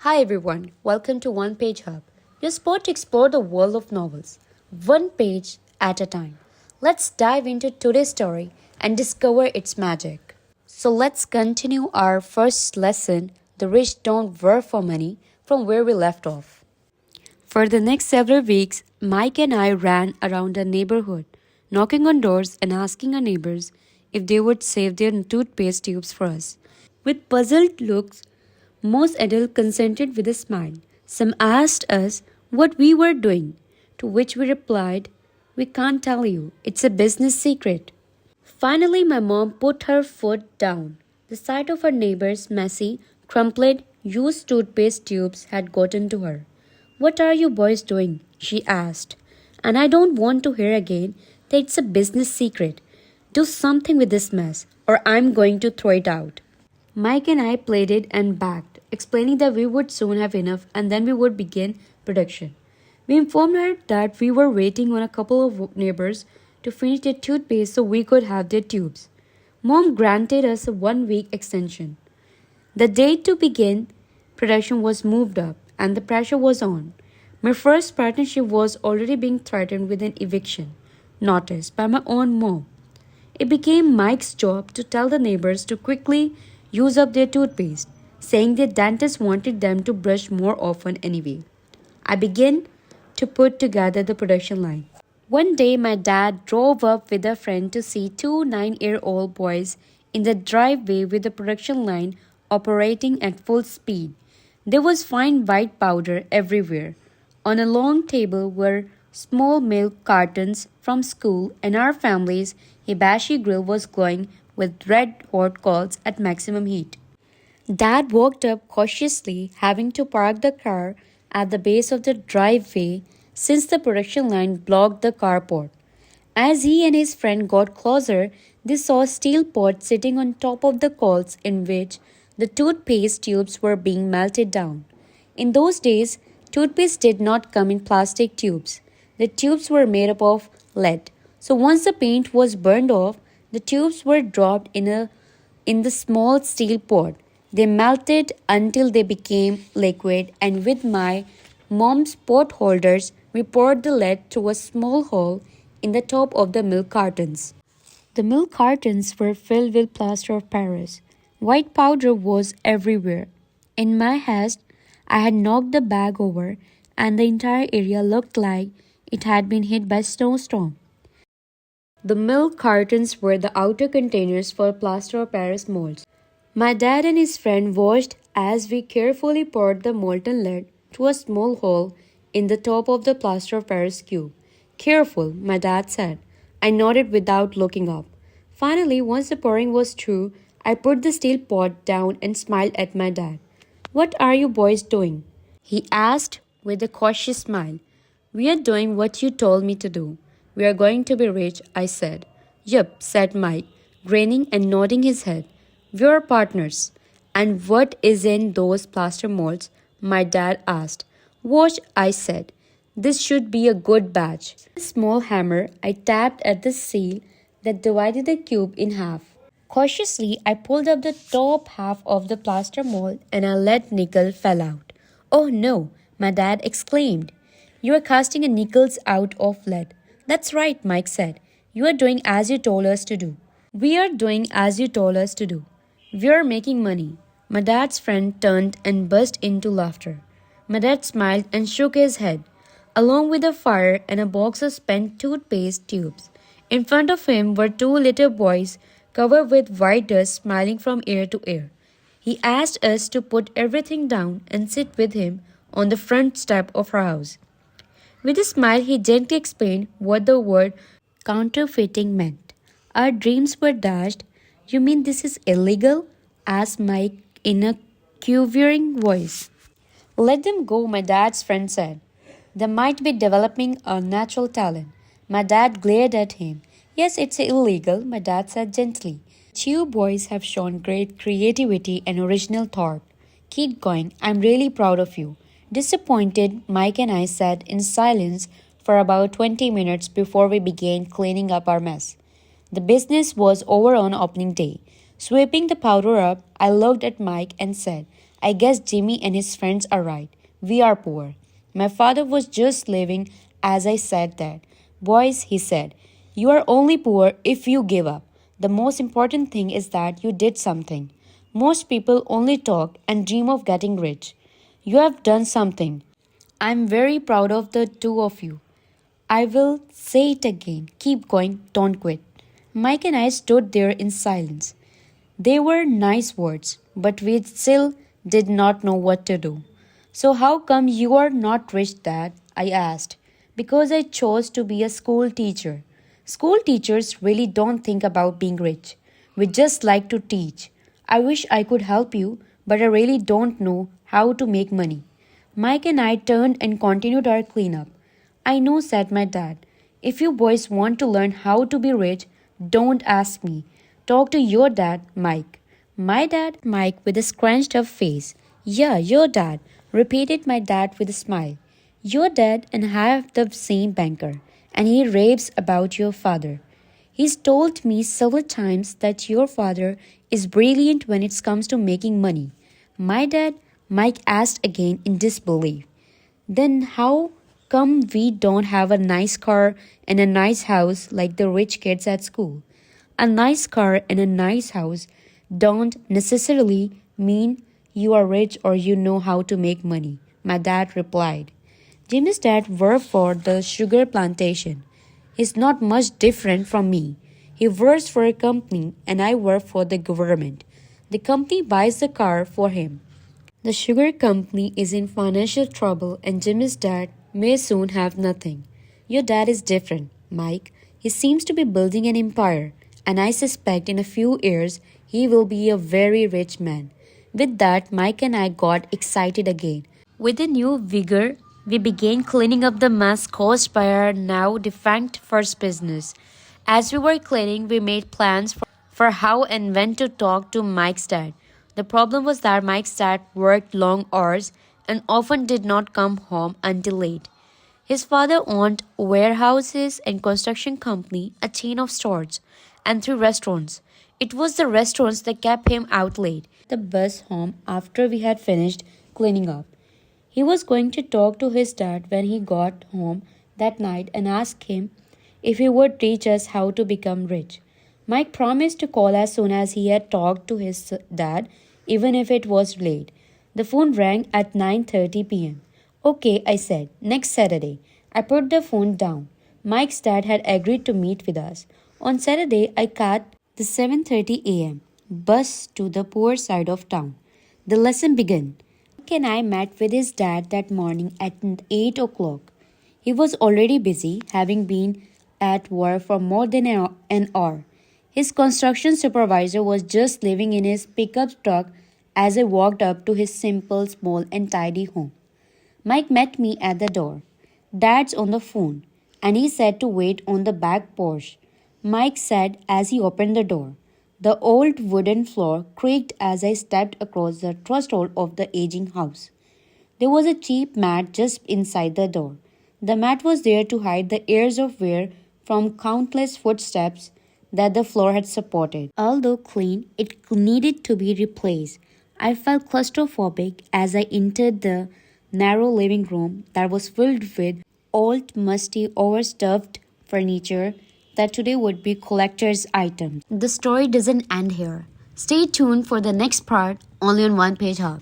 Hi everyone, welcome to One Page Hub, your spot to explore the world of novels, one page at a time. Let's dive into today's story and discover its magic. So let's continue our first lesson, The Rich Don't Work for Money, from where we left off. For the next several weeks, Mike and I ran around the neighborhood, knocking on doors and asking our neighbors if they would save their toothpaste tubes for us. With puzzled looks, most adults consented with a smile. Some asked us what we were doing, to which we replied, "We can't tell you, it's a business secret." Finally, my mom put her foot down. The sight of her neighbor's messy, crumpled, used toothpaste tubes had gotten to her. "What are you boys doing?" she asked. "And I don't want to hear again that it's a business secret. Do something with this mess, or I'm going to throw it out." Mike and I played it and backed, explaining that we would soon have enough and then we would begin production. We informed her that we were waiting on a couple of neighbors to finish their toothpaste so we could have their tubes. Mom granted us a 1 week extension. The date to begin production was moved up and the pressure was on. My first partnership was already being threatened with an eviction notice by my own mom. It became Mike's job to tell the neighbors to quickly use up their toothpaste, saying their dentist wanted them to brush more often anyway. I began to put together the production line. One day, my dad drove up with a friend to see two 9-year-old boys in the driveway with the production line operating at full speed. There was fine white powder everywhere. On a long table were small milk cartons from school, and our family's hibachi grill was glowing with red hot coals at maximum heat. Dad walked up cautiously, having to park the car at the base of the driveway since the production line blocked the carport. As he and his friend got closer, they saw a steel pot sitting on top of the coals in which the toothpaste tubes were being melted down. In those days, toothpaste did not come in plastic tubes. The tubes were made up of lead. So once the paint was burned off, the tubes were dropped in the small steel pot. They melted until they became liquid, and with my mom's pot holders, we poured the lead through a small hole in the top of the milk cartons. The milk cartons were filled with plaster of Paris. White powder was everywhere. In my haste, I had knocked the bag over, and the entire area looked like it had been hit by a snowstorm. The milk cartons were the outer containers for plaster of Paris molds. My dad and his friend watched as we carefully poured the molten lead through a small hole in the top of the plaster of Paris cube. "Careful," my dad said. I nodded without looking up. Finally, once the pouring was through, I put the steel pot down and smiled at my dad. "What are you boys doing?" he asked with a cautious smile. "We are doing what you told me to do. We are going to be rich," I said. "Yup," said Mike, grinning and nodding his head. "We are partners." "And what is in those plaster molds?" my dad asked. "Watch," I said. "This should be a good batch." With a small hammer, I tapped at the seal that divided the cube in half. Cautiously, I pulled up the top half of the plaster mold and a lead nickel fell out. "Oh no," my dad exclaimed. "You are casting a nickels out of lead." "That's right," Mike said. "You are doing as you told us to do." "We are doing as you told us to do. We are making money." My dad's friend turned and burst into laughter. My dad smiled and shook his head, along with a fire and a box of spent toothpaste tubes. In front of him were two little boys covered with white dust smiling from ear to ear. He asked us to put everything down and sit with him on the front step of our house. With a smile, he gently explained what the word counterfeiting meant. Our dreams were dashed. "You mean this is illegal?" asked Mike in a quivering voice. "Let them go," my dad's friend said. "They might be developing a natural talent." My dad glared at him. "Yes, it's illegal," my dad said gently. "You boys have shown great creativity and original thought. Keep going. I'm really proud of you." Disappointed, Mike and I sat in silence for about 20 minutes before we began cleaning up our mess. The business was over on opening day. Sweeping the powder up, I looked at Mike and said, I guess Jimmy and his friends are right. We are poor. My father was just living as I said that. Boys, he said, you are only poor if you give up. The most important thing is that you did something. Most people only talk and dream of getting rich. You have done something. I'm very proud of the two of you. I will say it again. Keep going, don't quit. Mike and I stood there in silence. They were nice words, but we still did not know what to do. So, how come you are not rich, Dad? I asked. Because I chose to be a school teacher. School teachers really don't think about being rich. We just like to teach. I wish I could help you, but I really don't know how to make money. Mike and I turned and continued our cleanup. I know, said my dad. If you boys want to learn how to be rich, don't ask me. Talk to your dad, Mike. My dad, Mike, with a scrunched up face. Yeah, your dad, repeated my dad with a smile. Your dad and I have the same banker, and he raves about your father. He's told me several times that your father is brilliant when it comes to making money. My dad, Mike asked again in disbelief. Then how come we don't have a nice car and a nice house like the rich kids at school? A nice car and a nice house don't necessarily mean you are rich or you know how to make money, my dad replied. Jimmy's dad worked for the sugar plantation. He's not much different from me. He works for a company and I work for the government. The company buys the car for him. The sugar company is in financial trouble and Jimmy's dad may soon have nothing. Your dad is different, Mike. He seems to be building an empire, and I suspect in a few years he will be a very rich man. With that, Mike and I got excited again. With a new vigor, we began cleaning up the mess caused by our now defunct first business. As we were cleaning, we made plans for how and when to talk to Mike's dad. The problem was that Mike's dad worked long hours and often did not come home until late. His father owned warehouses and construction company, a chain of stores, and 3 restaurants. It was the restaurants that kept him out late. The bus home after we had finished cleaning up. He was going to talk to his dad when he got home that night and ask him if he would teach us how to become rich. Mike promised to call as soon as he had talked to his dad, even if it was late. The phone rang at 9:30 p.m. Okay, I said, next Saturday. I put the phone down. Mike's dad had agreed to meet with us. On Saturday, I caught the 7:30 a.m. bus to the poor side of town. The lesson began. Mike and I met with his dad that morning at 8 o'clock. He was already busy, having been at work for more than an hour. His construction supervisor was just living in his pickup truck as I walked up to his simple, small, and tidy home. Mike met me at the door. Dad's on the phone, and he said to wait on the back porch. Mike said as he opened the door. The old wooden floor creaked as I stepped across the threshold of the aging house. There was a cheap mat just inside the door. The mat was there to hide the ears of wear from countless footsteps that the floor had supported. Although clean, it needed to be replaced. I felt claustrophobic as I entered the narrow living room that was filled with old, musty, overstuffed furniture that today would be collector's items. The story doesn't end here. Stay tuned for the next part only on One Page Hub.